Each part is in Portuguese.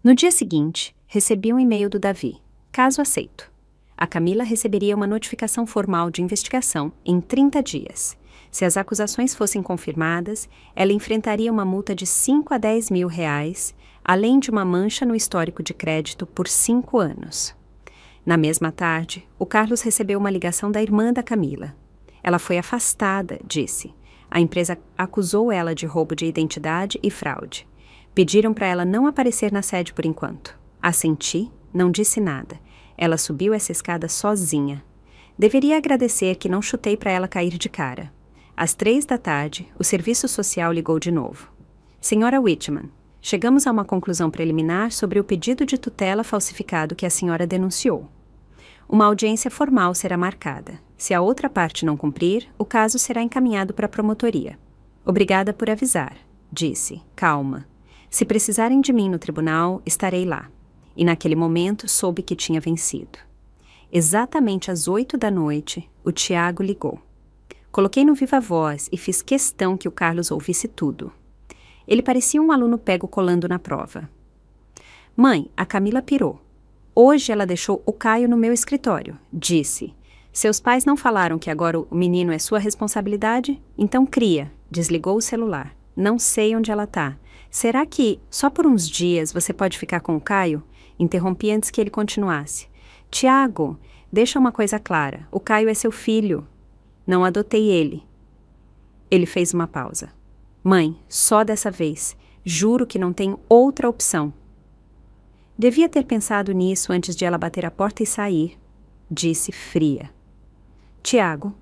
No dia seguinte, recebi um e-mail do Davi. Caso aceito. A Camila receberia uma notificação formal de investigação em 30 dias. Se as acusações fossem confirmadas, ela enfrentaria uma multa de 5 a 10 mil reais, além de uma mancha no histórico de crédito por 5 anos. Na mesma tarde, o Carlos recebeu uma ligação da irmã da Camila. Ela foi afastada, disse. A empresa acusou ela de roubo de identidade e fraude. Pediram para ela não aparecer na sede por enquanto. Assenti, não disse nada. Ela subiu essa escada sozinha. Deveria agradecer que não chutei para ela cair de cara. Às 3 da tarde, o serviço social ligou de novo. Senhora Whitman, chegamos a uma conclusão preliminar sobre o pedido de tutela falsificado que a senhora denunciou. Uma audiência formal será marcada. Se a outra parte não cumprir, o caso será encaminhado para a promotoria. Obrigada por avisar, disse, calma. Se precisarem de mim no tribunal, estarei lá. E naquele momento soube que tinha vencido. Exatamente às 8 da noite, o Tiago ligou. Coloquei no viva voz e fiz questão que o Carlos ouvisse tudo. Ele parecia um aluno pego colando na prova. Mãe, a Camila pirou. Hoje ela deixou o Caio no meu escritório, disse. Seus pais não falaram que agora o menino é sua responsabilidade? Então cria. Desligou o celular. Não sei onde ela tá. Será que, só por uns dias, você pode ficar com o Caio? Interrompi antes que ele continuasse. Tiago, deixa uma coisa clara. O Caio é seu filho. Não adotei ele. Ele fez uma pausa. Mãe, só dessa vez. Juro que não tem outra opção. Devia ter pensado nisso antes de ela bater a porta e sair, disse fria. Tiago,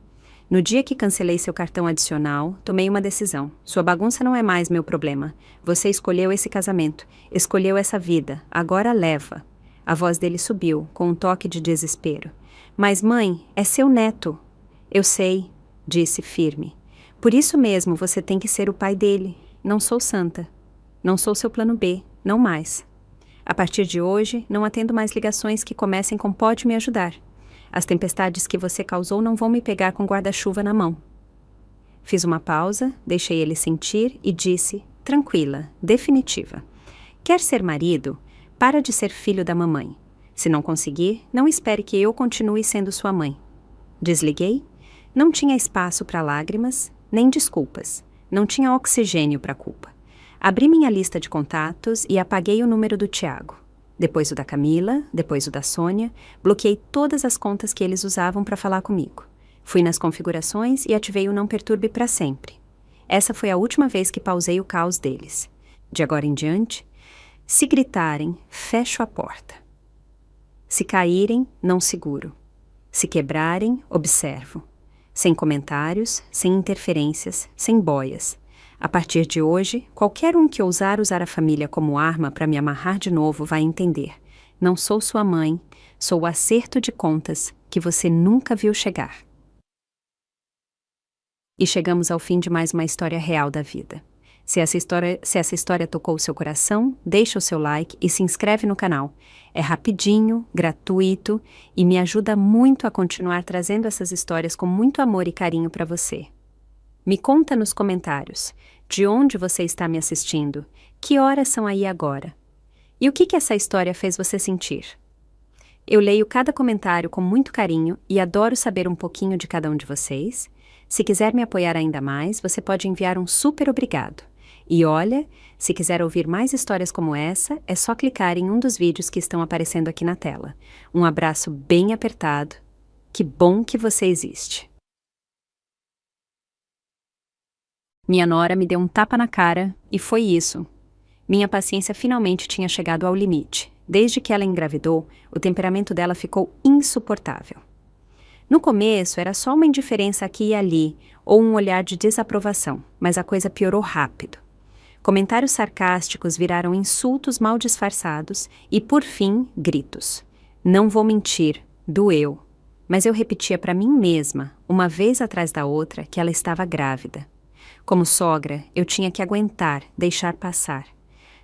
no dia que cancelei seu cartão adicional, tomei uma decisão. Sua bagunça não é mais meu problema. Você escolheu esse casamento, escolheu essa vida, agora leva. A voz dele subiu, com um toque de desespero. Mas mãe, é seu neto. Eu sei, disse firme. Por isso mesmo você tem que ser o pai dele. Não sou santa. Não sou seu plano B, não mais. A partir de hoje, não atendo mais ligações que comecem com pode me ajudar. As tempestades que você causou não vão me pegar com guarda-chuva na mão. Fiz uma pausa, deixei ele sentir e disse, tranquila, definitiva. Quer ser marido? Para de ser filho da mamãe. Se não conseguir, não espere que eu continue sendo sua mãe. Desliguei. Não tinha espaço para lágrimas, nem desculpas. Não tinha oxigênio para culpa. Abri minha lista de contatos e apaguei o número do Tiago. Depois o da Camila, depois o da Sônia, bloqueei todas as contas que eles usavam para falar comigo. Fui nas configurações e ativei o Não Perturbe para sempre. Essa foi a última vez que pausei o caos deles. De agora em diante, se gritarem, fecho a porta. Se caírem, não seguro. Se quebrarem, observo. Sem comentários, sem interferências, sem boias. A partir de hoje, qualquer um que ousar usar a família como arma para me amarrar de novo vai entender. Não sou sua mãe, sou o acerto de contas que você nunca viu chegar. E chegamos ao fim de mais uma história real da vida. Se essa história tocou o seu coração, deixa o seu like e se inscreve no canal. É rapidinho, gratuito e me ajuda muito a continuar trazendo essas histórias com muito amor e carinho para você. Me conta nos comentários, de onde você está me assistindo, que horas são aí agora? E o que essa história fez você sentir? Eu leio cada comentário com muito carinho e adoro saber um pouquinho de cada um de vocês. Se quiser me apoiar ainda mais, você pode enviar um super obrigado. E olha, se quiser ouvir mais histórias como essa, é só clicar em um dos vídeos que estão aparecendo aqui na tela. Um abraço bem apertado. Que bom que você existe. Minha nora me deu um tapa na cara, e foi isso. Minha paciência finalmente tinha chegado ao limite. Desde que ela engravidou, o temperamento dela ficou insuportável. No começo, era só uma indiferença aqui e ali, ou um olhar de desaprovação, mas a coisa piorou rápido. Comentários sarcásticos viraram insultos mal disfarçados e, por fim, gritos. Não vou mentir, doeu. Mas eu repetia para mim mesma, uma vez atrás da outra, que ela estava grávida. Como sogra, eu tinha que aguentar, deixar passar.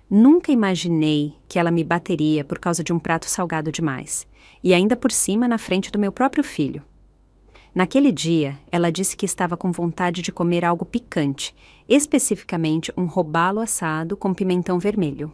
Nunca imaginei que ela me bateria por causa de um prato salgado demais, e ainda por cima na frente do meu próprio filho. Naquele dia, ela disse que estava com vontade de comer algo picante, especificamente um robalo assado com pimentão vermelho.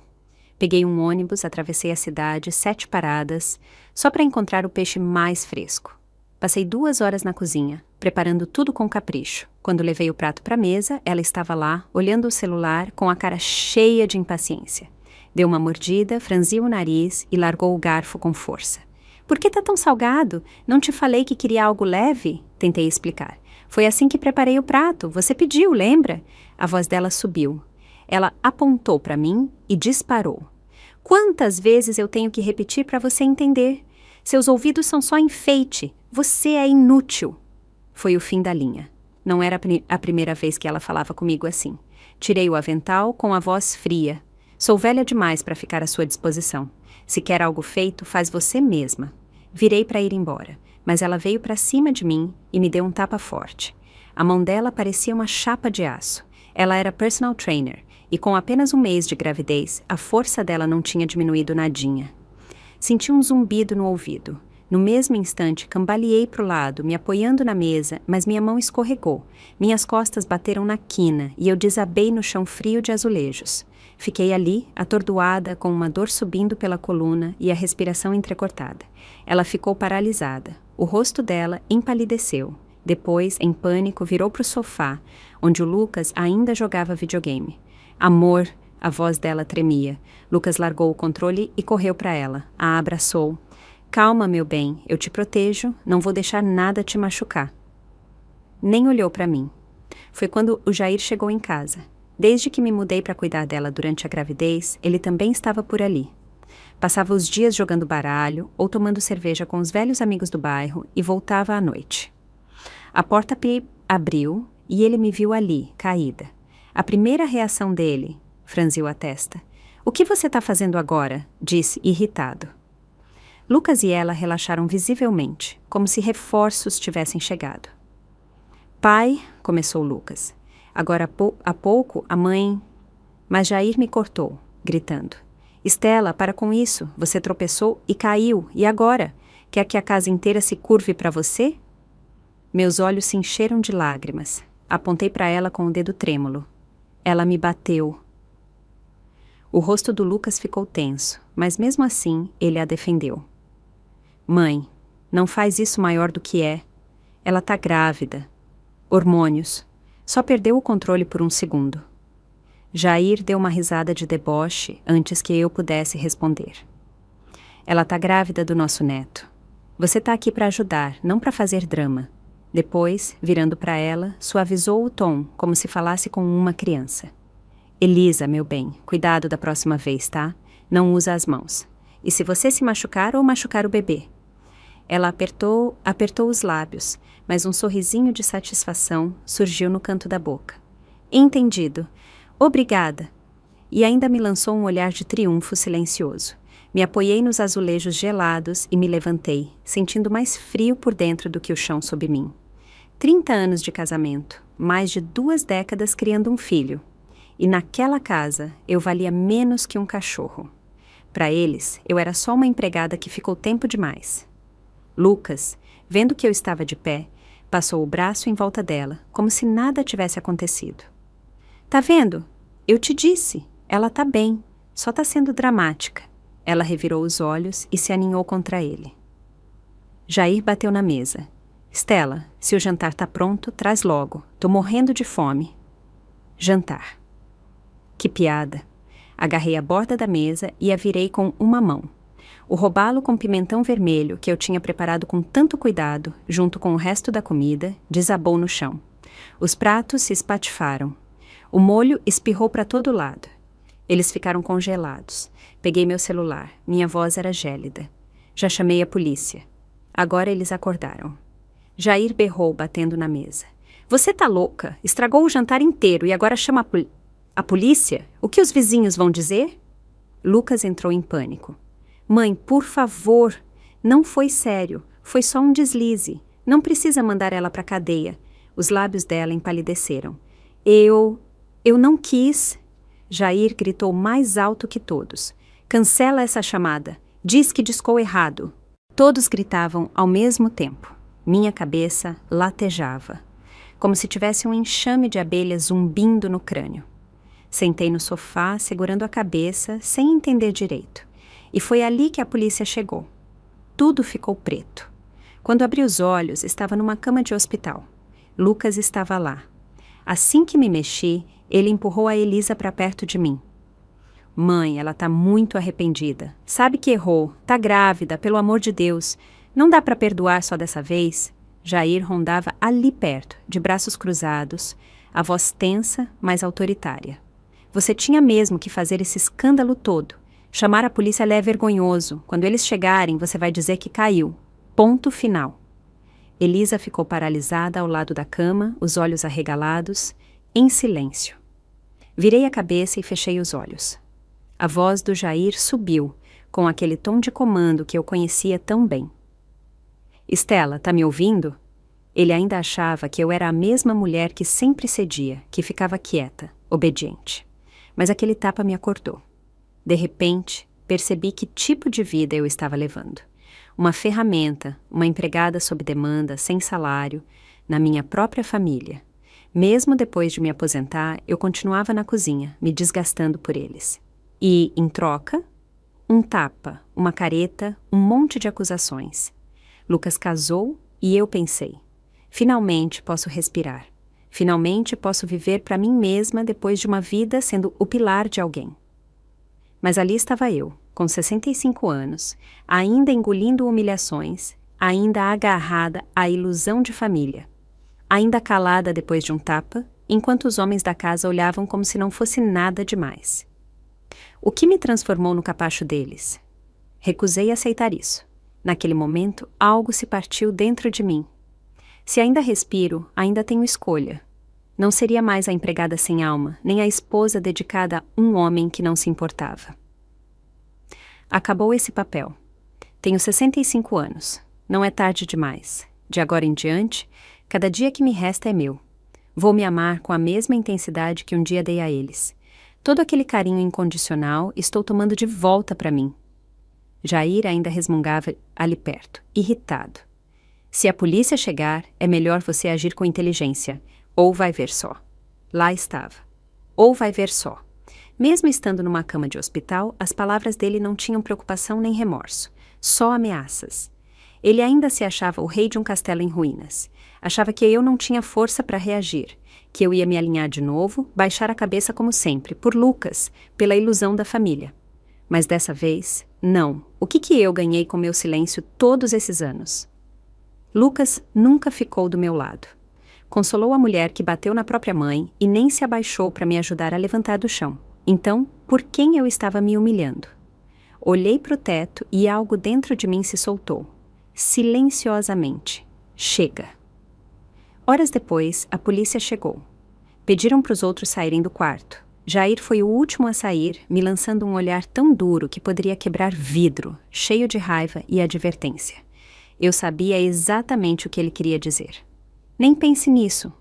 Peguei um ônibus, atravessei a cidade, 7 paradas, só para encontrar o peixe mais fresco. Passei 2 horas na cozinha, preparando tudo com capricho. Quando levei o prato para a mesa, ela estava lá, olhando o celular, com a cara cheia de impaciência. Deu uma mordida, franziu o nariz e largou o garfo com força. Por que tá tão salgado? Não te falei que queria algo leve? Tentei explicar. Foi assim que preparei o prato. Você pediu, lembra? A voz dela subiu. Ela apontou para mim e disparou. Quantas vezes eu tenho que repetir para você entender? Seus ouvidos são só enfeite. Você é inútil. Foi o fim da linha. Não era a primeira vez que ela falava comigo assim. Tirei o avental com a voz fria. Sou velha demais para ficar à sua disposição. Se quer algo feito, faz você mesma. Virei para ir embora, mas ela veio para cima de mim e me deu um tapa forte. A mão dela parecia uma chapa de aço. Ela era personal trainer, e com apenas 1 mês de gravidez, a força dela não tinha diminuído nadinha. Senti um zumbido no ouvido. No mesmo instante, cambaleei para o lado, me apoiando na mesa, mas minha mão escorregou. Minhas costas bateram na quina e eu desabei no chão frio de azulejos. Fiquei ali, atordoada, com uma dor subindo pela coluna e a respiração entrecortada. Ela ficou paralisada. O rosto dela empalideceu. Depois, em pânico, virou para o sofá, onde o Lucas ainda jogava videogame. Amor, a voz dela tremia. Lucas largou o controle e correu para ela. A abraçou. Calma, meu bem, eu te protejo, não vou deixar nada te machucar. Nem olhou para mim. Foi quando o Jair chegou em casa. Desde que me mudei para cuidar dela durante a gravidez, ele também estava por ali. Passava os dias jogando baralho ou tomando cerveja com os velhos amigos do bairro e voltava à noite. A porta abriu e ele me viu ali, caída. A primeira reação dele, franziu a testa. O que você está fazendo agora? Disse, irritado. Lucas e ela relaxaram visivelmente, como se reforços tivessem chegado. Pai, começou Lucas. Agora há pouco a mãe... Mas Jair me cortou, gritando. Estela, para com isso. Você tropeçou e caiu. E agora? Quer que a casa inteira se curve para você? Meus olhos se encheram de lágrimas. Apontei para ela com o dedo trêmulo. Ela me bateu. O rosto do Lucas ficou tenso, mas mesmo assim ele a defendeu. Mãe, não faz isso maior do que é. Ela tá grávida. Hormônios. Só perdeu o controle por 1 segundo. Jair deu uma risada de deboche antes que eu pudesse responder. Ela tá grávida do nosso neto. Você tá aqui para ajudar, não para fazer drama. Depois, virando para ela, suavizou o tom, como se falasse com uma criança. Elisa, meu bem, cuidado da próxima vez, tá? Não usa as mãos. E se você se machucar ou machucar o bebê? Ela apertou os lábios, mas um sorrisinho de satisfação surgiu no canto da boca. Entendido. Obrigada. E ainda me lançou um olhar de triunfo silencioso. Me apoiei nos azulejos gelados e me levantei, sentindo mais frio por dentro do que o chão sob mim. 30 anos de casamento, mais de 2 décadas criando um filho. E naquela casa eu valia menos que um cachorro. Para eles, eu era só uma empregada que ficou tempo demais. Lucas, vendo que eu estava de pé, passou o braço em volta dela, como se nada tivesse acontecido. Tá vendo? Eu te disse, ela tá bem, só tá sendo dramática. Ela revirou os olhos e se aninhou contra ele. Jair bateu na mesa. Estela, se o jantar tá pronto, traz logo. Tô morrendo de fome. Jantar. Que piada. Agarrei a borda da mesa e a virei com uma mão. O robalo com pimentão vermelho que eu tinha preparado com tanto cuidado, junto com o resto da comida, desabou no chão. Os pratos se espatifaram. O molho espirrou para todo lado. Eles ficaram congelados. Peguei meu celular. Minha voz era gélida. Já chamei a polícia. Agora eles acordaram. Jair berrou, batendo na mesa. Você tá louca? Estragou o jantar inteiro e agora chama a polícia? O que os vizinhos vão dizer? Lucas entrou em pânico. Mãe, por favor. Não foi sério. Foi só um deslize. Não precisa mandar ela para a cadeia. Os lábios dela empalideceram. Eu não quis. Jair gritou mais alto que todos. Cancela essa chamada. Diz que discou errado. Todos gritavam ao mesmo tempo. Minha cabeça latejava, como se tivesse um enxame de abelhas zumbindo no crânio. Sentei no sofá, segurando a cabeça, sem entender direito. E foi ali que a polícia chegou. Tudo ficou preto. Quando abri os olhos, estava numa cama de hospital. Lucas estava lá. Assim que me mexi, ele empurrou a Elisa para perto de mim. Mãe, ela tá muito arrependida. Sabe que errou. Tá grávida, pelo amor de Deus. Não dá para perdoar só dessa vez? Jair rondava ali perto, de braços cruzados, a voz tensa, mas autoritária. Você tinha mesmo que fazer esse escândalo todo. Chamar a polícia é vergonhoso. Quando eles chegarem, você vai dizer que caiu. Ponto final. Elisa ficou paralisada ao lado da cama, os olhos arregalados, em silêncio. Virei a cabeça e fechei os olhos. A voz do Jair subiu, com aquele tom de comando que eu conhecia tão bem. Estela, tá me ouvindo? Ele ainda achava que eu era a mesma mulher que sempre cedia, que ficava quieta, obediente. Mas aquele tapa me acordou. De repente, percebi que tipo de vida eu estava levando. Uma ferramenta, uma empregada sob demanda, sem salário, na minha própria família. Mesmo depois de me aposentar, eu continuava na cozinha, me desgastando por eles. E, em troca, um tapa, uma careta, um monte de acusações. Lucas casou e eu pensei, finalmente posso respirar. Finalmente posso viver para mim mesma depois de uma vida sendo o pilar de alguém. Mas ali estava eu, com 65 anos, ainda engolindo humilhações, ainda agarrada à ilusão de família, ainda calada depois de um tapa, enquanto os homens da casa olhavam como se não fosse nada demais. O que me transformou no capacho deles? Recusei aceitar isso. Naquele momento, algo se partiu dentro de mim. Se ainda respiro, ainda tenho escolha. Não seria mais a empregada sem alma, nem a esposa dedicada a um homem que não se importava. Acabou esse papel. Tenho 65 anos. Não é tarde demais. De agora em diante, cada dia que me resta é meu. Vou me amar com a mesma intensidade que um dia dei a eles. Todo aquele carinho incondicional estou tomando de volta para mim. Jair ainda resmungava ali perto, irritado. Se a polícia chegar, é melhor você agir com inteligência. Ou vai ver só. Lá estava. Ou vai ver só. Mesmo estando numa cama de hospital, as palavras dele não tinham preocupação nem remorso. Só ameaças. Ele ainda se achava o rei de um castelo em ruínas. Achava que eu não tinha força para reagir. Que eu ia me alinhar de novo, baixar a cabeça como sempre, por Lucas, pela ilusão da família. Mas dessa vez, não. O que eu ganhei com meu silêncio todos esses anos? Lucas nunca ficou do meu lado. Consolou a mulher que bateu na própria mãe e nem se abaixou para me ajudar a levantar do chão. Então, por quem eu estava me humilhando? Olhei para o teto e algo dentro de mim se soltou. Silenciosamente. Chega. Horas depois, a polícia chegou. Pediram para os outros saírem do quarto. Jair foi o último a sair, me lançando um olhar tão duro que poderia quebrar vidro, cheio de raiva e advertência. Eu sabia exatamente o que ele queria dizer. Nem pense nisso.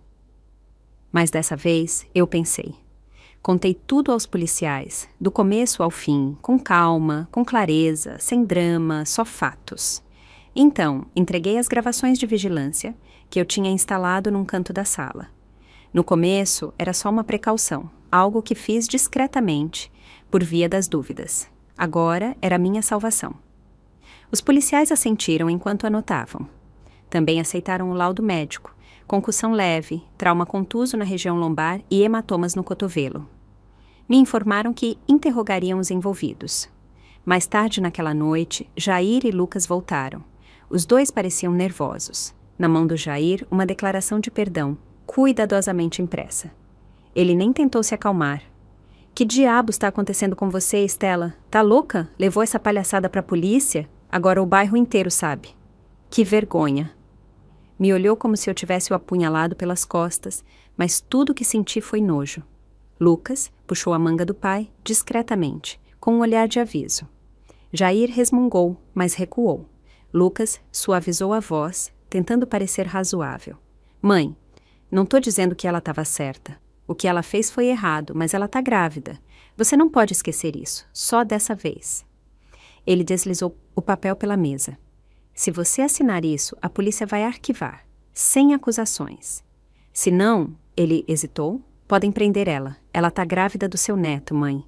Mas dessa vez, eu pensei. Contei tudo aos policiais, do começo ao fim, com calma, com clareza, sem drama, só fatos. Então, entreguei as gravações de vigilância, que eu tinha instalado num canto da sala. No começo, era só uma precaução, algo que fiz discretamente, por via das dúvidas. Agora, era minha salvação. Os policiais assentiram enquanto anotavam. Também aceitaram o laudo médico, concussão leve, trauma contuso na região lombar e hematomas no cotovelo. Me informaram que interrogariam os envolvidos. Mais tarde naquela noite, Jair e Lucas voltaram. Os dois pareciam nervosos. Na mão do Jair, uma declaração de perdão, cuidadosamente impressa. Ele nem tentou se acalmar. Que diabos está acontecendo com você, Estela? Tá louca? Levou essa palhaçada pra polícia? Agora o bairro inteiro sabe. Que vergonha. Me olhou como se eu tivesse o apunhalado pelas costas, mas tudo o que senti foi nojo. Lucas puxou a manga do pai, discretamente, com um olhar de aviso. Jair resmungou, mas recuou. Lucas suavizou a voz, tentando parecer razoável. Mãe, não tô dizendo que ela estava certa. O que ela fez foi errado, mas ela tá grávida. Você não pode esquecer isso, só dessa vez. Ele deslizou o papel pela mesa. Se você assinar isso, a polícia vai arquivar, sem acusações. Se não, ele hesitou, podem prender ela. ela tá grávida do seu neto, mãe.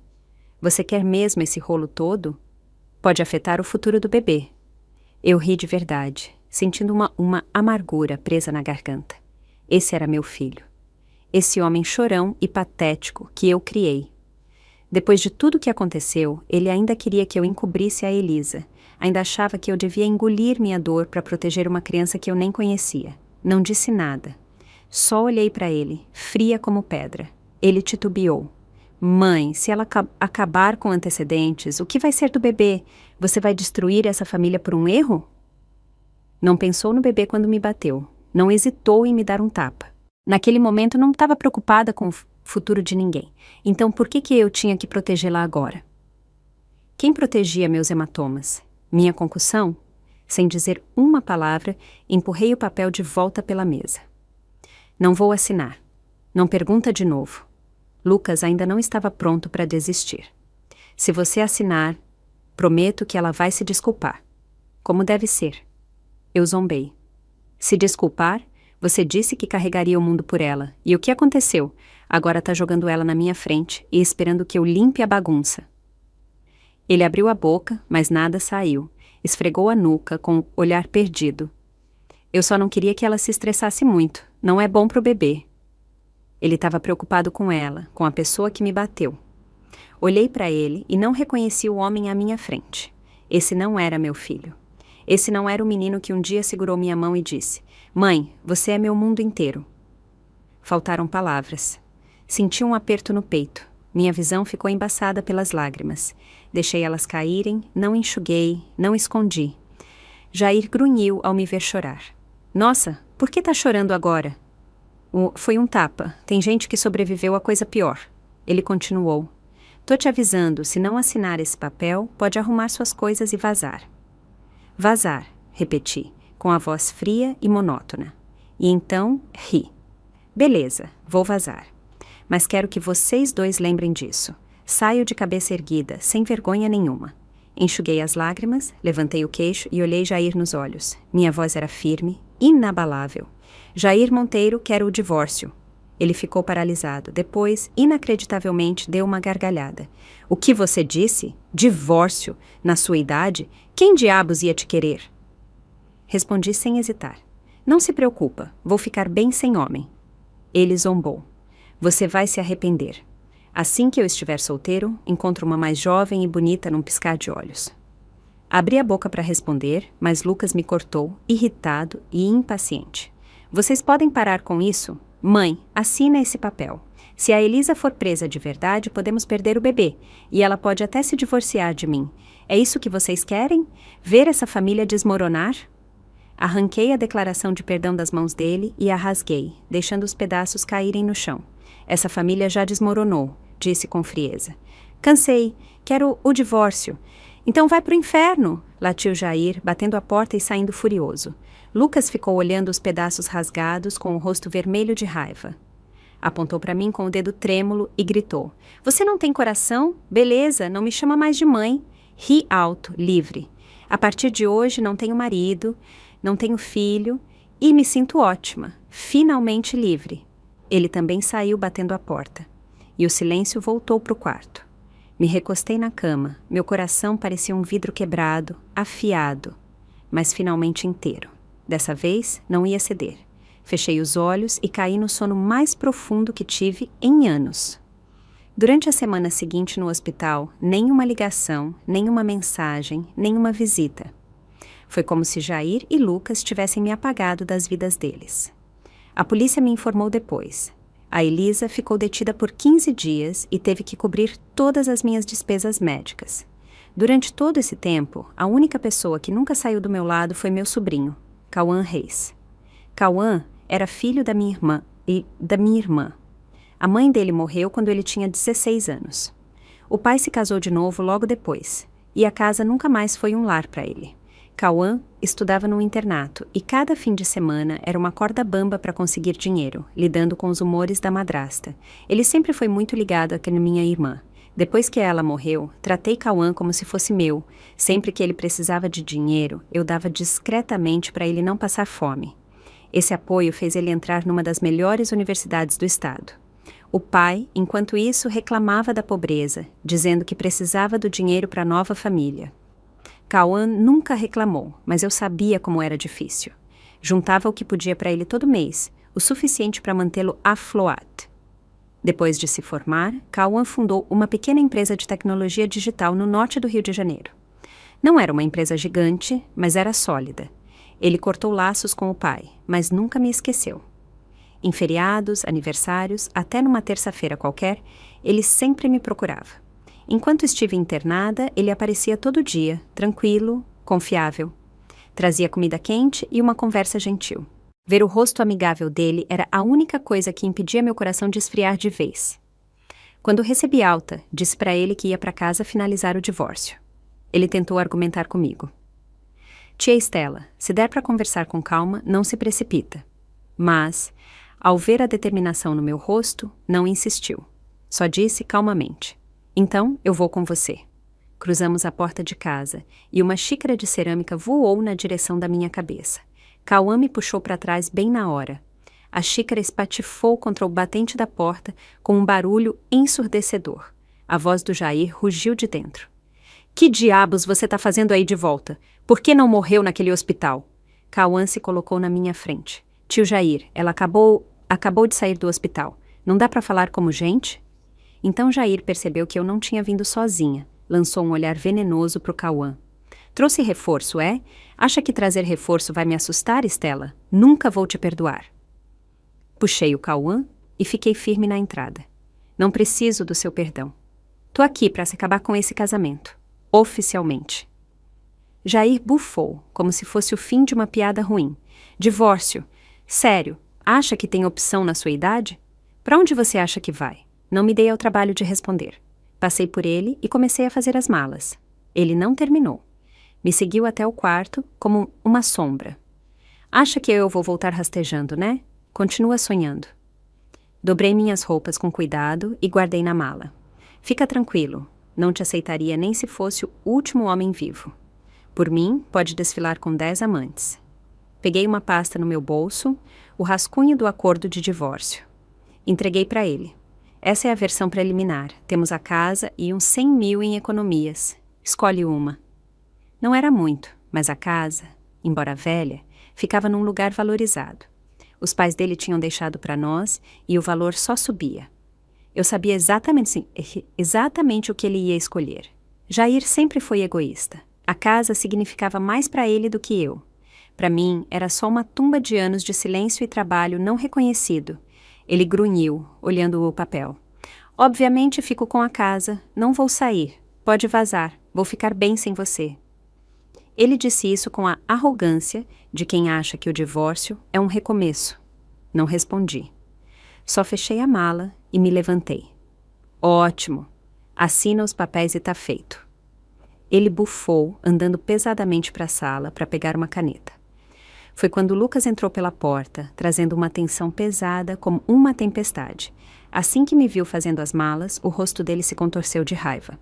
Você quer mesmo esse rolo todo? Pode afetar o futuro do bebê. Eu ri de verdade, sentindo uma amargura presa na garganta. Esse era meu filho. Esse homem chorão e patético que eu criei. Depois de tudo que aconteceu, ele ainda queria que eu encobrisse a Elisa. Ainda achava que eu devia engolir minha dor para proteger uma criança que eu nem conhecia. Não disse nada. Só olhei para ele, fria como pedra. Ele titubeou. Mãe, se ela acabar com antecedentes, o que vai ser do bebê? Você vai destruir essa família por um erro? Não pensou no bebê quando me bateu. Não hesitou em me dar um tapa. Naquele momento não estava preocupada com o futuro de ninguém. Então por que eu tinha que protegê-la agora? Quem protegia meus hematomas? Minha concussão? Sem dizer uma palavra, empurrei o papel de volta pela mesa. Não vou assinar. Não pergunta de novo. Lucas ainda não estava pronto para desistir. Se você assinar, prometo que ela vai se desculpar. Como deve ser. Eu zombei. Se desculpar? Você disse que carregaria o mundo por ela. E o que aconteceu? Agora tá jogando ela na minha frente e esperando que eu limpe a bagunça. Ele abriu a boca, mas nada saiu. Esfregou a nuca com o olhar perdido. Eu só não queria que ela se estressasse muito. Não é bom pro bebê. Ele estava preocupado com ela, com a pessoa que me bateu. Olhei para ele e não reconheci o homem à minha frente. Esse não era meu filho. Esse não era o menino que um dia segurou minha mão e disse: Mãe, você é meu mundo inteiro. Faltaram palavras. Senti um aperto no peito. Minha visão ficou embaçada pelas lágrimas. Deixei elas caírem, não enxuguei, não escondi. Jair grunhiu ao me ver chorar. Nossa, por que tá chorando agora? Foi um tapa. Tem gente que sobreviveu a coisa pior. Ele continuou. Tô te avisando, se não assinar esse papel, pode arrumar suas coisas e vazar. Vazar, repeti, com a voz fria e monótona. E então, ri. Beleza, vou vazar. Mas quero que vocês dois lembrem disso. Saio de cabeça erguida, sem vergonha nenhuma. Enxuguei as lágrimas, levantei o queixo e olhei Jair nos olhos. Minha voz era firme, inabalável. Jair Monteiro quer o divórcio. Ele ficou paralisado. Depois, inacreditavelmente, deu uma gargalhada. O que você disse? Divórcio? Na sua idade? Quem diabos ia te querer? Respondi sem hesitar. Não se preocupa, vou ficar bem sem homem. Ele zombou. Você vai se arrepender. Assim que eu estiver solteiro, encontro uma mais jovem e bonita num piscar de olhos. Abri a boca para responder, mas Lucas me cortou, irritado e impaciente. Vocês podem parar com isso? Mãe, assina esse papel. Se a Elisa for presa de verdade, podemos perder o bebê, e ela pode até se divorciar de mim. É isso que vocês querem? Ver essa família desmoronar? Arranquei a declaração de perdão das mãos dele e a rasguei, deixando os pedaços caírem no chão. Essa família já desmoronou, disse com frieza. Cansei, quero o divórcio. Então vai pro inferno, latiu Jair, batendo a porta e saindo furioso. Lucas ficou olhando os pedaços rasgados com o rosto vermelho de raiva. Apontou para mim com o dedo trêmulo e gritou. Você não tem coração? Beleza, não me chama mais de mãe. Ri alto, livre. A partir de hoje não tenho marido, não tenho filho e me sinto ótima, finalmente livre. Ele também saiu batendo a porta. E o silêncio voltou para o quarto. Me recostei na cama, meu coração parecia um vidro quebrado, afiado, mas finalmente inteiro. Dessa vez, não ia ceder. Fechei os olhos e caí no sono mais profundo que tive em anos. Durante a semana seguinte no hospital, nenhuma ligação, nenhuma mensagem, nenhuma visita. Foi como se Jair e Lucas tivessem me apagado das vidas deles. A polícia me informou depois. A Elisa ficou detida por 15 dias e teve que cobrir todas as minhas despesas médicas. Durante todo esse tempo, a única pessoa que nunca saiu do meu lado foi meu sobrinho, Cauã Reis. Cauã era filho da minha irmã. A mãe dele morreu quando ele tinha 16 anos. O pai se casou de novo logo depois, e a casa nunca mais foi um lar para ele. Cauã estudava num internato e cada fim de semana era uma corda bamba para conseguir dinheiro, lidando com os humores da madrasta. Ele sempre foi muito ligado à minha irmã. Depois que ela morreu, tratei Cauã como se fosse meu. Sempre que ele precisava de dinheiro, eu dava discretamente para ele não passar fome. Esse apoio fez ele entrar numa das melhores universidades do estado. O pai, enquanto isso, reclamava da pobreza, dizendo que precisava do dinheiro para a nova família. Cauã nunca reclamou, mas eu sabia como era difícil. Juntava o que podia para ele todo mês, o suficiente para mantê-lo afloat. Depois de se formar, Cauã fundou uma pequena empresa de tecnologia digital no norte do Rio de Janeiro. Não era uma empresa gigante, mas era sólida. Ele cortou laços com o pai, mas nunca me esqueceu. Em feriados, aniversários, até numa terça-feira qualquer, ele sempre me procurava. Enquanto estive internada, ele aparecia todo dia, tranquilo, confiável. Trazia comida quente e uma conversa gentil. Ver o rosto amigável dele era a única coisa que impedia meu coração de esfriar de vez. Quando recebi alta, disse para ele que ia para casa finalizar o divórcio. Ele tentou argumentar comigo. Tia Estela, se der para conversar com calma, não se precipita. Mas, ao ver a determinação no meu rosto, não insistiu. Só disse calmamente: então eu vou com você. Cruzamos a porta de casa e uma xícara de cerâmica voou na direção da minha cabeça. Cauã me puxou para trás bem na hora. A xícara espatifou contra o batente da porta com um barulho ensurdecedor. A voz do Jair rugiu de dentro. Que diabos você está fazendo aí de volta? Por que não morreu naquele hospital? Cauã se colocou na minha frente. Tio Jair, ela acabou de sair do hospital. Não dá para falar como gente? Então Jair percebeu que eu não tinha vindo sozinha. Lançou um olhar venenoso para o Cauã. Trouxe reforço, é? Acha que trazer reforço vai me assustar, Estela? Nunca vou te perdoar. Puxei o Cauã e fiquei firme na entrada. Não preciso do seu perdão. Tô aqui para se acabar com esse casamento. Oficialmente. Jair bufou, como se fosse o fim de uma piada ruim. Divórcio. Sério, acha que tem opção na sua idade? Para onde você acha que vai? Não me dei ao trabalho de responder. Passei por ele e comecei a fazer as malas. Ele não terminou. Me seguiu até o quarto, como uma sombra. Acha que eu vou voltar rastejando, né? Continua sonhando. Dobrei minhas roupas com cuidado e guardei na mala. Fica tranquilo, não te aceitaria nem se fosse o último homem vivo. Por mim, pode desfilar com 10 amantes. Peguei uma pasta no meu bolso, o rascunho do acordo de divórcio. Entreguei para ele. Essa é a versão preliminar. Temos a casa e uns 100 mil em economias. Escolhe uma. Não era muito, mas a casa, embora velha, ficava num lugar valorizado. Os pais dele tinham deixado para nós e o valor só subia. Eu sabia exatamente o que ele ia escolher. Jair sempre foi egoísta. A casa significava mais para ele do que eu. Para mim, era só uma tumba de anos de silêncio e trabalho não reconhecido. Ele grunhiu, olhando o papel. Obviamente fico com a casa, não vou sair. Pode vazar, vou ficar bem sem você. Ele disse isso com a arrogância de quem acha que o divórcio é um recomeço. Não respondi. Só fechei a mala e me levantei. Ótimo. Assina os papéis e tá feito. Ele bufou, andando pesadamente para a sala para pegar uma caneta. Foi quando Lucas entrou pela porta, trazendo uma tensão pesada como uma tempestade. Assim que me viu fazendo as malas, o rosto dele se contorceu de raiva.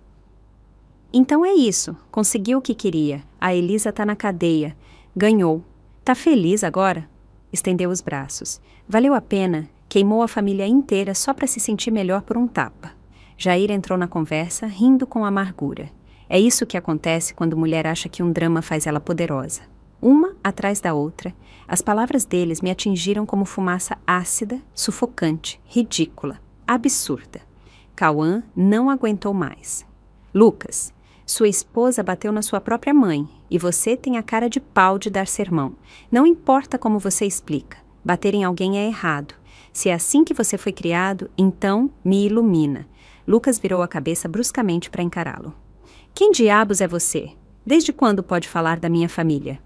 Então é isso, conseguiu o que queria. A Elisa tá na cadeia. Ganhou. Tá feliz agora? Estendeu os braços. Valeu a pena. Queimou a família inteira só para se sentir melhor por um tapa. Jair entrou na conversa, rindo com amargura. É isso que acontece quando mulher acha que um drama faz ela poderosa. Uma atrás da outra, as palavras deles me atingiram como fumaça ácida, sufocante, ridícula, absurda. Cauã não aguentou mais. Lucas, sua esposa bateu na sua própria mãe e você tem a cara de pau de dar sermão. Não importa como você explica. Bater em alguém é errado. Se é assim que você foi criado, então me ilumina. Lucas virou a cabeça bruscamente para encará-lo. Quem diabos é você? Desde quando pode falar da minha família?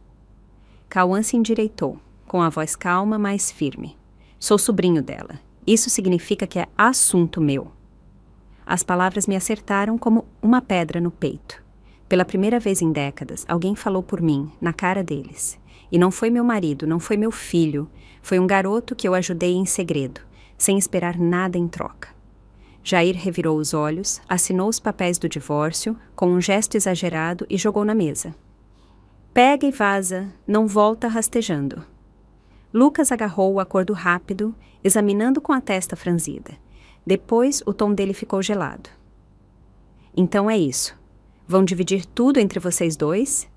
Cauã se endireitou, com a voz calma, mas firme. Sou sobrinho dela. Isso significa que é assunto meu. As palavras me acertaram como uma pedra no peito. Pela primeira vez em décadas, alguém falou por mim, na cara deles. E não foi meu marido, não foi meu filho. Foi um garoto que eu ajudei em segredo, sem esperar nada em troca. Jair revirou os olhos, assinou os papéis do divórcio, com um gesto exagerado e jogou na mesa. Pega e vaza, não volta rastejando. Lucas agarrou o acordo rápido, examinando com a testa franzida. Depois, o tom dele ficou gelado. Então é isso. Vão dividir tudo entre vocês dois?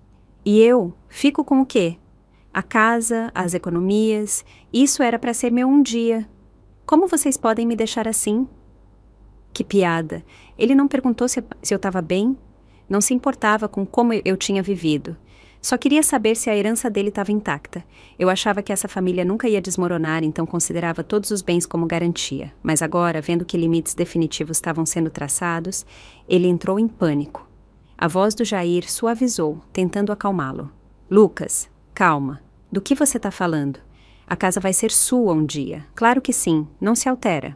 E eu fico com o quê? A casa, as economias, isso era para ser meu um dia. Como vocês podem me deixar assim? Que piada! Ele não perguntou se eu estava bem? Não se importava com como eu tinha vivido. Só queria saber se a herança dele estava intacta. Eu achava que essa família nunca ia desmoronar, então considerava todos os bens como garantia. Mas agora, vendo que limites definitivos estavam sendo traçados, ele entrou em pânico. A voz do Jair suavizou, tentando acalmá-lo. Lucas, calma. Do que você está falando? A casa vai ser sua um dia. Claro que sim, não se altera.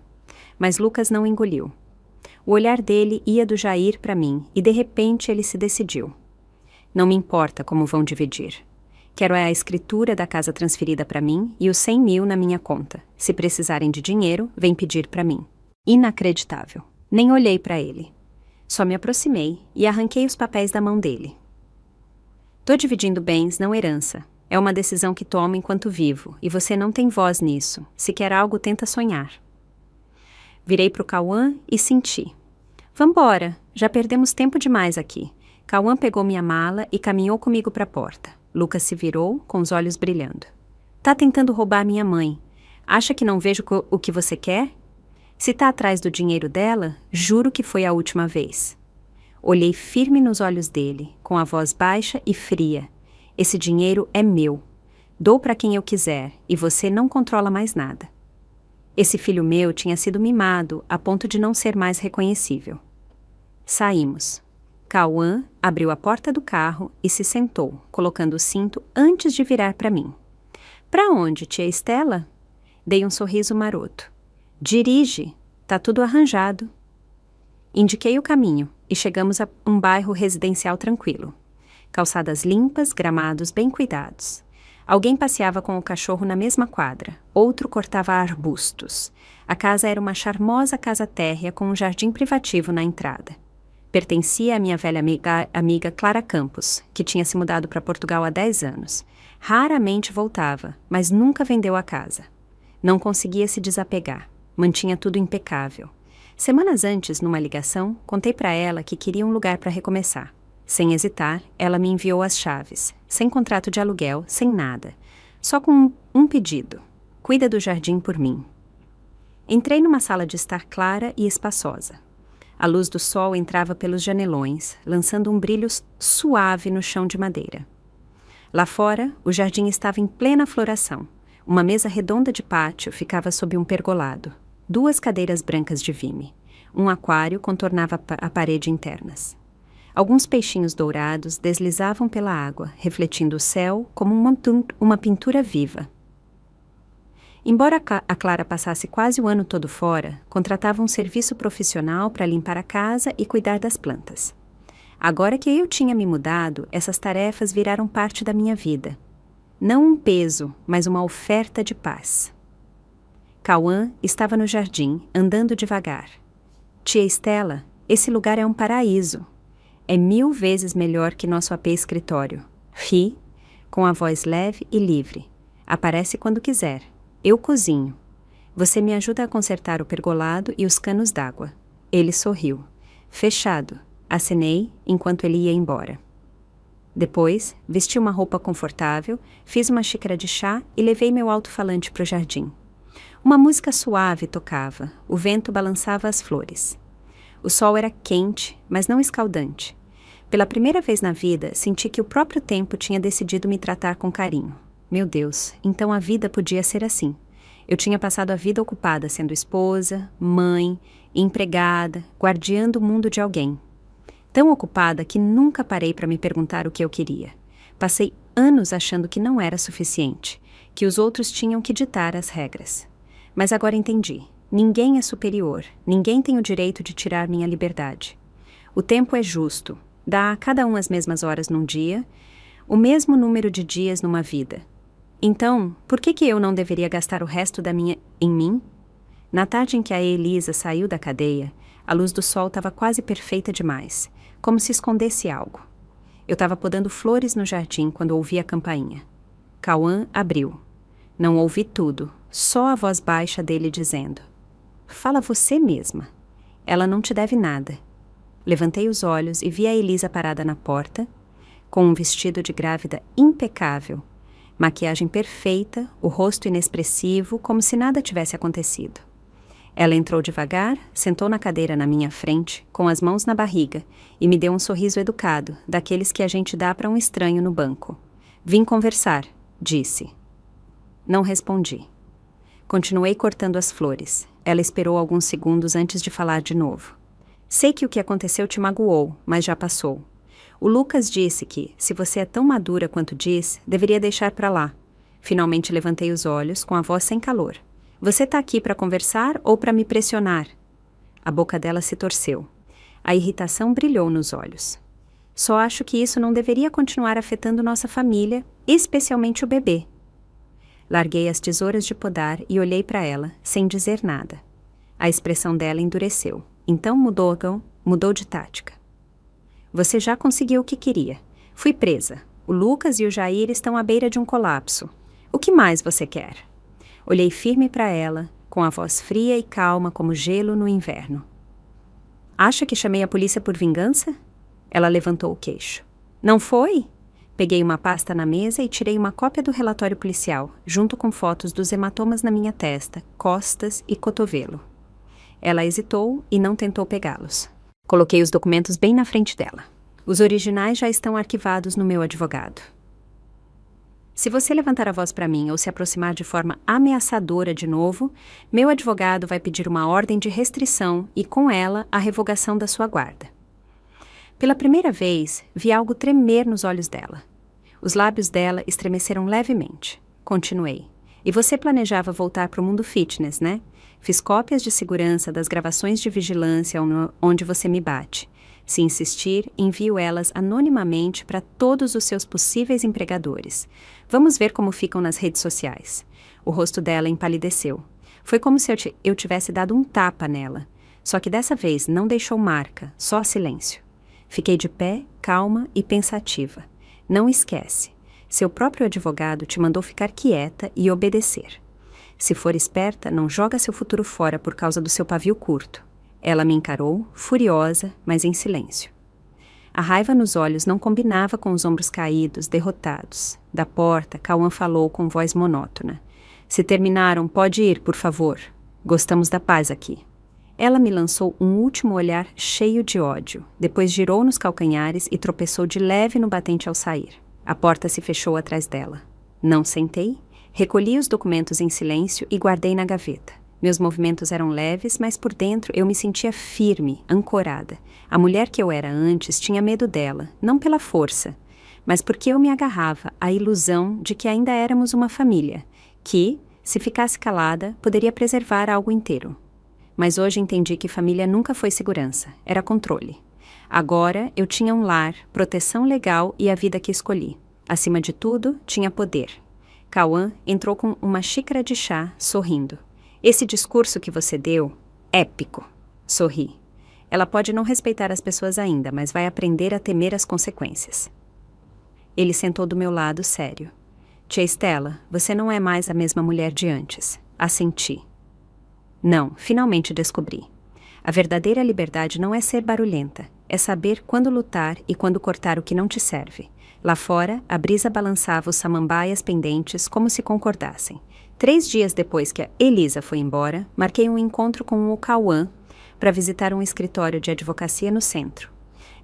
Mas Lucas não engoliu. O olhar dele ia do Jair para mim, e de repente ele se decidiu. Não me importa como vão dividir. Quero a escritura da casa transferida para mim e os 100 mil na minha conta. Se precisarem de dinheiro, vem pedir para mim. Inacreditável. Nem olhei para ele. Só me aproximei e arranquei os papéis da mão dele. Tô dividindo bens, não herança. É uma decisão que tomo enquanto vivo, e você não tem voz nisso. Se quer algo, tenta sonhar. Virei pro Cauã e senti. Vambora, já perdemos tempo demais aqui. Cauã pegou minha mala e caminhou comigo para a porta. Lucas se virou, com os olhos brilhando. Tá tentando roubar minha mãe. Acha que não vejo o que você quer? Se tá atrás do dinheiro dela, juro que foi a última vez. Olhei firme nos olhos dele, com a voz baixa e fria. Esse dinheiro é meu. Dou para quem eu quiser, e você não controla mais nada. Esse filho meu tinha sido mimado, a ponto de não ser mais reconhecível. Saímos. Cauã abriu a porta do carro e se sentou, colocando o cinto antes de virar para mim. Para onde, tia Estela? Dei um sorriso maroto. Dirige, tá tudo arranjado. Indiquei o caminho e chegamos a um bairro residencial tranquilo. Calçadas limpas, gramados bem cuidados. Alguém passeava com o cachorro na mesma quadra, outro cortava arbustos. A casa era uma charmosa casa térrea com um jardim privativo na entrada. Pertencia à minha velha amiga Clara Campos, que tinha se mudado para Portugal há 10 anos. Raramente voltava, mas nunca vendeu a casa. Não conseguia se desapegar, mantinha tudo impecável. Semanas antes, numa ligação, contei para ela que queria um lugar para recomeçar. Sem hesitar, ela me enviou as chaves, sem contrato de aluguel, sem nada. Só com um pedido. Cuida do jardim por mim. Entrei numa sala de estar clara e espaçosa. A luz do sol entrava pelos janelões, lançando um brilho suave no chão de madeira. Lá fora, o jardim estava em plena floração. Uma mesa redonda de pátio ficava sob um pergolado. 2 cadeiras brancas de vime. Um aquário contornava a parede internas. Alguns peixinhos dourados deslizavam pela água, refletindo o céu como uma pintura viva. Embora a Clara passasse quase o ano todo fora, contratava um serviço profissional para limpar a casa e cuidar das plantas. Agora que eu tinha me mudado, essas tarefas viraram parte da minha vida. Não um peso, mas uma oferta de paz. Cauã estava no jardim, andando devagar. Tia Estela, esse lugar é um paraíso. É 1000 vezes melhor que nosso AP escritório. Ri, com a voz leve e livre. Aparece quando quiser. Eu cozinho. Você me ajuda a consertar o pergolado e os canos d'água. Ele sorriu. Fechado. Acenei enquanto ele ia embora. Depois, vesti uma roupa confortável, fiz uma xícara de chá e levei meu alto-falante para o jardim. Uma música suave tocava, o vento balançava as flores. O sol era quente, mas não escaldante. Pela primeira vez na vida, senti que o próprio tempo tinha decidido me tratar com carinho. Meu Deus, então a vida podia ser assim. Eu tinha passado a vida ocupada sendo esposa, mãe, empregada, guardiã do mundo de alguém. Tão ocupada que nunca parei para me perguntar o que eu queria. Passei anos achando que não era suficiente, que os outros tinham que ditar as regras. Mas agora entendi. Ninguém é superior, ninguém tem o direito de tirar minha liberdade. O tempo é justo, dá a cada um as mesmas horas num dia, o mesmo número de dias numa vida. Então, por que eu não deveria gastar o resto da minha em mim? Na tarde em que a Elisa saiu da cadeia, a luz do sol estava quase perfeita demais, como se escondesse algo. Eu estava podando flores no jardim quando ouvi a campainha. Cauã abriu. Não ouvi tudo, só a voz baixa dele dizendo: Fala você mesma. Ela não te deve nada. Levantei os olhos e vi a Elisa parada na porta, com um vestido de grávida impecável, maquiagem perfeita, o rosto inexpressivo, como se nada tivesse acontecido. Ela entrou devagar, sentou na cadeira na minha frente, com as mãos na barriga, e me deu um sorriso educado, daqueles que a gente dá para um estranho no banco. Vim conversar, disse. Não respondi. Continuei cortando as flores. Ela esperou alguns segundos antes de falar de novo. Sei que o que aconteceu te magoou, mas já passou. O Lucas disse que, se você é tão madura quanto diz, deveria deixar para lá. Finalmente levantei os olhos, com a voz sem calor. Você tá aqui para conversar ou para me pressionar? A boca dela se torceu. A irritação brilhou nos olhos. Só acho que isso não deveria continuar afetando nossa família, especialmente o bebê. Larguei as tesouras de podar e olhei para ela, sem dizer nada. A expressão dela endureceu. Então mudou de tática. Você já conseguiu o que queria. Fui presa. O Lucas e o Jair estão à beira de um colapso. O que mais você quer? Olhei firme para ela, com a voz fria e calma como gelo no inverno. Acha que chamei a polícia por vingança? Ela levantou o queixo. Não foi? Peguei uma pasta na mesa e tirei uma cópia do relatório policial, junto com fotos dos hematomas na minha testa, costas e cotovelo. Ela hesitou e não tentou pegá-los. Coloquei os documentos bem na frente dela. Os originais já estão arquivados no meu advogado. Se você levantar a voz para mim ou se aproximar de forma ameaçadora de novo, meu advogado vai pedir uma ordem de restrição e, com ela, a revogação da sua guarda. Pela primeira vez, vi algo tremer nos olhos dela. Os lábios dela estremeceram levemente. Continuei. E você planejava voltar para o mundo fitness, né? Fiz cópias de segurança das gravações de vigilância onde você me bate. Se insistir, envio elas anonimamente para todos os seus possíveis empregadores. Vamos ver como ficam nas redes sociais. O rosto dela empalideceu. Foi como se eu tivesse dado um tapa nela. Só que dessa vez não deixou marca, só silêncio. Fiquei de pé, calma e pensativa. Não esquece. Seu próprio advogado te mandou ficar quieta e obedecer. Se for esperta, não joga seu futuro fora por causa do seu pavio curto. Ela me encarou, furiosa, mas em silêncio. A raiva nos olhos não combinava com os ombros caídos, derrotados. Da porta, Cauã falou com voz monótona. Se terminaram, pode ir, por favor. Gostamos da paz aqui. Ela me lançou um último olhar cheio de ódio. Depois girou nos calcanhares e tropeçou de leve no batente ao sair. A porta se fechou atrás dela. Não sentei. Recolhi os documentos em silêncio e guardei na gaveta. Meus movimentos eram leves, mas por dentro eu me sentia firme, ancorada. A mulher que eu era antes tinha medo dela, não pela força, mas porque eu me agarrava à ilusão de que ainda éramos uma família, que, se ficasse calada, poderia preservar algo inteiro. Mas hoje entendi que família nunca foi segurança, era controle. Agora eu tinha um lar, proteção legal e a vida que escolhi. Acima de tudo, tinha poder. Cauã entrou com uma xícara de chá, sorrindo. Esse discurso que você deu, épico. Sorri. Ela pode não respeitar as pessoas ainda, mas vai aprender a temer as consequências. Ele sentou do meu lado, sério. Tia Estela, você não é mais a mesma mulher de antes. Assenti. Não, finalmente descobri. A verdadeira liberdade não é ser barulhenta, é saber quando lutar e quando cortar o que não te serve. Lá fora, a brisa balançava os samambaias pendentes como se concordassem. 3 dias depois que a Elisa foi embora, marquei um encontro com o Cauã para visitar um escritório de advocacia no centro.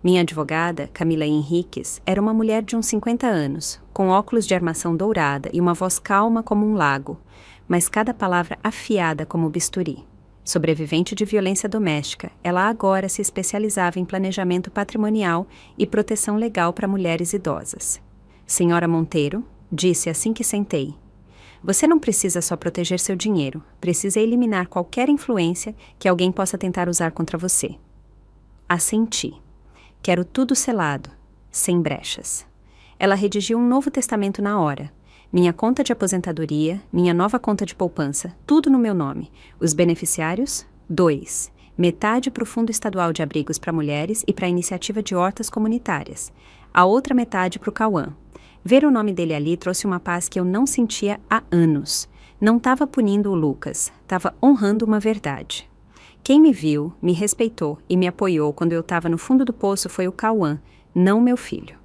Minha advogada, Camila Henriques, era uma mulher de uns 50 anos, com óculos de armação dourada e uma voz calma como um lago, mas cada palavra afiada como bisturi. Sobrevivente de violência doméstica, ela agora se especializava em planejamento patrimonial e proteção legal para mulheres idosas. Senhora Monteiro, disse assim que sentei, você não precisa só proteger seu dinheiro, precisa eliminar qualquer influência que alguém possa tentar usar contra você. Assenti. Quero tudo selado, sem brechas. Ela redigiu um novo testamento na hora. Minha conta de aposentadoria, minha nova conta de poupança, tudo no meu nome. Os beneficiários, 2. Metade para o Fundo Estadual de Abrigos para Mulheres e para a Iniciativa de Hortas Comunitárias. A outra metade para o Cauã. Ver o nome dele ali trouxe uma paz que eu não sentia há anos. Não estava punindo o Lucas, estava honrando uma verdade. Quem me viu, me respeitou e me apoiou quando eu estava no fundo do poço foi o Cauã, não meu filho.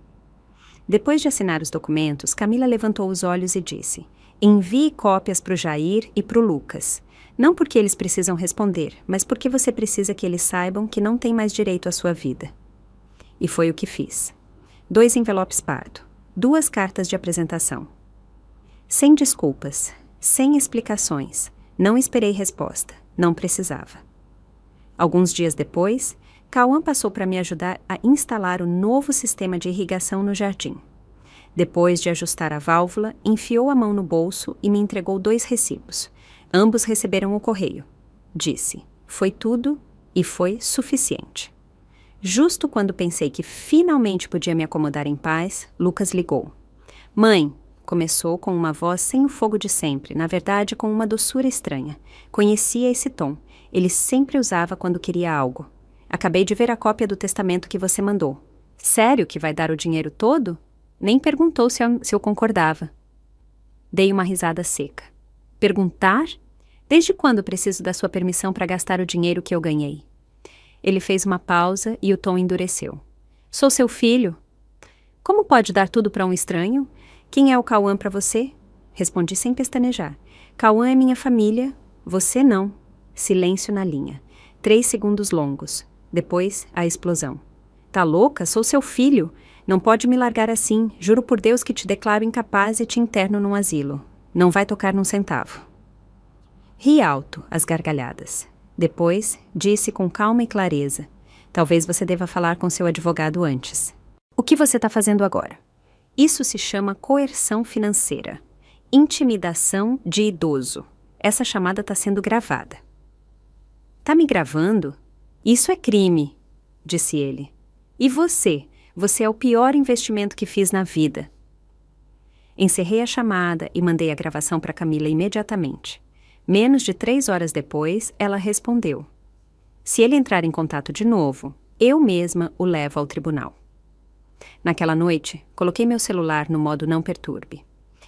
Depois de assinar os documentos, Camila levantou os olhos e disse: envie cópias para o Jair e para o Lucas. Não porque eles precisam responder, mas porque você precisa que eles saibam que não tem mais direito à sua vida. E foi o que fiz. 2 envelopes pardo, 2 cartas de apresentação. Sem desculpas, sem explicações, não esperei resposta, não precisava. Alguns dias depois, Cauã passou para me ajudar a instalar o novo sistema de irrigação no jardim. Depois de ajustar a válvula, enfiou a mão no bolso e me entregou 2 recibos. Ambos receberam o correio. Disse: foi tudo e foi suficiente. Justo quando pensei que finalmente podia me acomodar em paz, Lucas ligou. Mãe, começou com uma voz sem o fogo de sempre, na verdade com uma doçura estranha. Conhecia esse tom. Ele sempre usava quando queria algo. Acabei de ver a cópia do testamento que você mandou. Sério que vai dar o dinheiro todo? Nem perguntou se eu concordava. Dei uma risada seca. Perguntar? Desde quando preciso da sua permissão para gastar o dinheiro que eu ganhei? Ele fez uma pausa e o tom endureceu. Sou seu filho. Como pode dar tudo para um estranho? Quem é o Cauã para você? Respondi sem pestanejar. Cauã é minha família, você não. Silêncio na linha. 3 segundos longos. Depois, a explosão. Tá louca? Sou seu filho. Não pode me largar assim. Juro por Deus que te declaro incapaz e te interno num asilo. Não vai tocar num centavo. Ri alto, às gargalhadas. Depois, disse com calma e clareza. Talvez você deva falar com seu advogado antes. O que você está fazendo agora? Isso se chama coerção financeira. Intimidação de idoso. Essa chamada está sendo gravada. Tá me gravando? Isso é crime, disse ele. E você? Você é o pior investimento que fiz na vida. Encerrei a chamada e mandei a gravação para Camila imediatamente. Menos de 3 horas depois, ela respondeu. Se ele entrar em contato de novo, eu mesma o levo ao tribunal. Naquela noite, coloquei meu celular no modo não perturbe.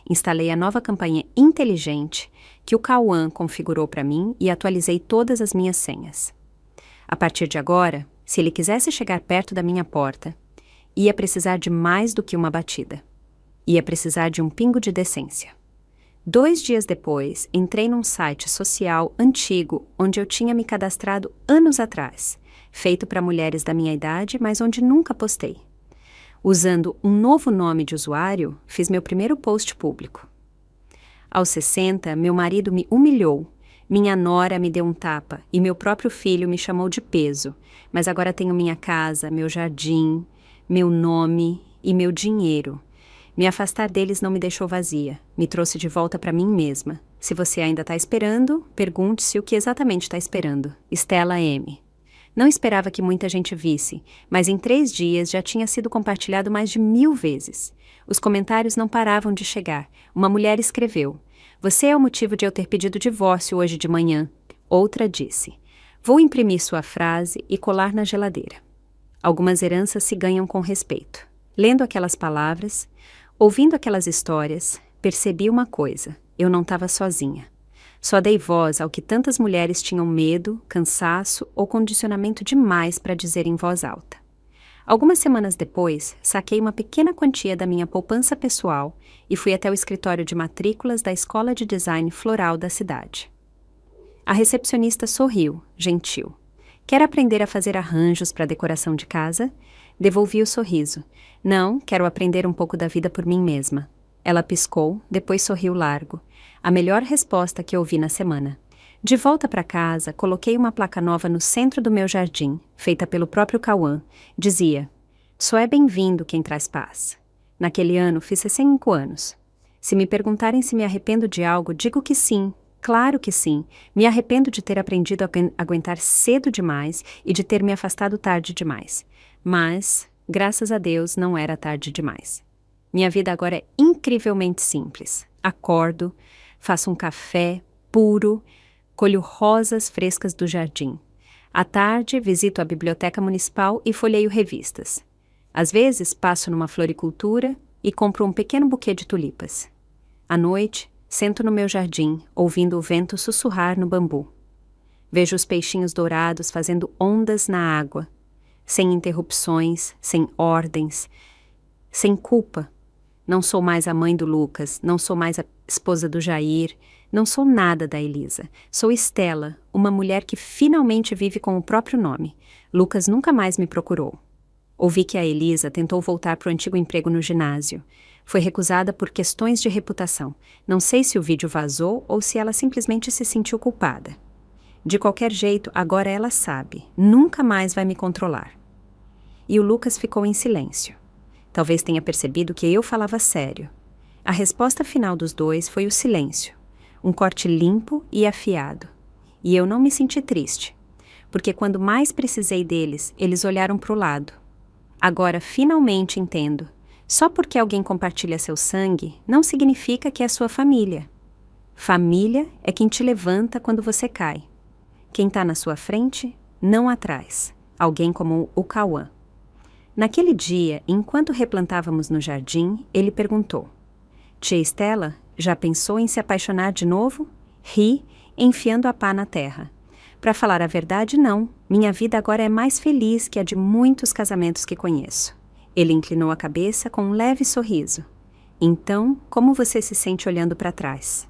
Instalei a nova campainha inteligente que o Cauã configurou para mim e atualizei todas as minhas senhas. A partir de agora, se ele quisesse chegar perto da minha porta, ia precisar de mais do que uma batida. Ia precisar de um pingo de decência. 2 dias depois, entrei num site social antigo onde eu tinha me cadastrado anos atrás, feito para mulheres da minha idade, mas onde nunca postei. Usando um novo nome de usuário, fiz meu primeiro post público. Aos 60, meu marido me humilhou, minha nora me deu um tapa e meu próprio filho me chamou de peso, mas agora tenho minha casa, meu jardim, meu nome e meu dinheiro. Me afastar deles não me deixou vazia, me trouxe de volta para mim mesma. Se você ainda está esperando, pergunte-se o que exatamente está esperando. Stella M. Não esperava que muita gente visse, mas em 3 dias já tinha sido compartilhado mais de 1000 vezes. Os comentários não paravam de chegar. Uma mulher escreveu: você é o motivo de eu ter pedido divórcio hoje de manhã. Outra disse: vou imprimir sua frase e colar na geladeira. Algumas heranças se ganham com respeito. Lendo aquelas palavras, ouvindo aquelas histórias, percebi uma coisa: eu não estava sozinha. Só dei voz ao que tantas mulheres tinham medo, cansaço ou condicionamento demais para dizer em voz alta. Algumas semanas depois, saquei uma pequena quantia da minha poupança pessoal e fui até o escritório de matrículas da Escola de Design Floral da cidade. A recepcionista sorriu, gentil. Quer aprender a fazer arranjos para decoração de casa? Devolvi o sorriso. Não, quero aprender um pouco da vida por mim mesma. Ela piscou, depois sorriu largo. A melhor resposta que ouvi na semana. De volta para casa, coloquei uma placa nova no centro do meu jardim, feita pelo próprio Cauã. Dizia: só é bem-vindo quem traz paz. Naquele ano, fiz 65 anos. Se me perguntarem se me arrependo de algo, digo que sim. Claro que sim. Me arrependo de ter aprendido a aguentar cedo demais e de ter me afastado tarde demais. Mas, graças a Deus, não era tarde demais. Minha vida agora é incrivelmente simples. Acordo, faço um café puro, colho rosas frescas do jardim. À tarde, visito a biblioteca municipal e folheio revistas. Às vezes, passo numa floricultura e compro um pequeno buquê de tulipas. À noite, sento no meu jardim, ouvindo o vento sussurrar no bambu. Vejo os peixinhos dourados fazendo ondas na água, sem interrupções, sem ordens, sem culpa. Não sou mais a mãe do Lucas, não sou mais a esposa do Jair, não sou nada da Elisa. Sou Estela, uma mulher que finalmente vive com o próprio nome. Lucas nunca mais me procurou. Ouvi que a Elisa tentou voltar para o antigo emprego no ginásio. Foi recusada por questões de reputação. Não sei se o vídeo vazou ou se ela simplesmente se sentiu culpada. De qualquer jeito, agora ela sabe. Nunca mais vai me controlar. E o Lucas ficou em silêncio. Talvez tenha percebido que eu falava sério. A resposta final dos dois foi o silêncio. Um corte limpo e afiado. E eu não me senti triste, porque quando mais precisei deles, eles olharam para o lado. Agora finalmente entendo. Só porque alguém compartilha seu sangue, não significa que é sua família. Família é quem te levanta quando você cai. Quem está na sua frente, não atrás. Alguém como o Cauã. Naquele dia, enquanto replantávamos no jardim, ele perguntou: Tia Estela, já pensou em se apaixonar de novo? Ri, enfiando a pá na terra. Para falar a verdade, não. Minha vida agora é mais feliz que a de muitos casamentos que conheço. Ele inclinou a cabeça com um leve sorriso. Então, como você se sente olhando para trás?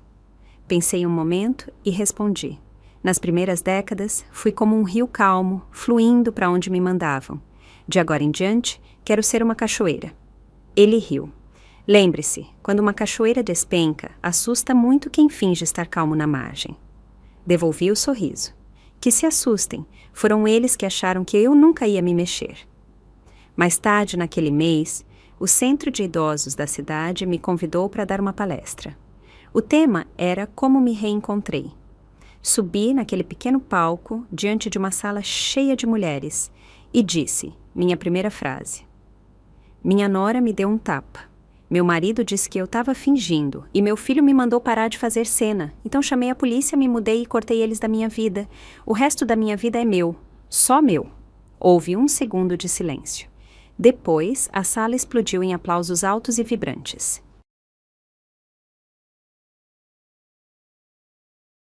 Pensei um momento e respondi. Nas primeiras décadas, fui como um rio calmo, fluindo para onde me mandavam. De agora em diante, quero ser uma cachoeira. Ele riu. Lembre-se, quando uma cachoeira despenca, assusta muito quem finge estar calmo na margem. Devolvi o sorriso. Que se assustem, foram eles que acharam que eu nunca ia me mexer. Mais tarde, naquele mês, o Centro de Idosos da cidade me convidou para dar uma palestra. O tema era como me reencontrei. Subi naquele pequeno palco, diante de uma sala cheia de mulheres, e disse, minha primeira frase. Minha nora me deu um tapa. Meu marido disse que eu estava fingindo, e meu filho me mandou parar de fazer cena. Então chamei a polícia, me mudei e cortei eles da minha vida. O resto da minha vida é meu, só meu. Houve um segundo de silêncio. Depois, a sala explodiu em aplausos altos e vibrantes.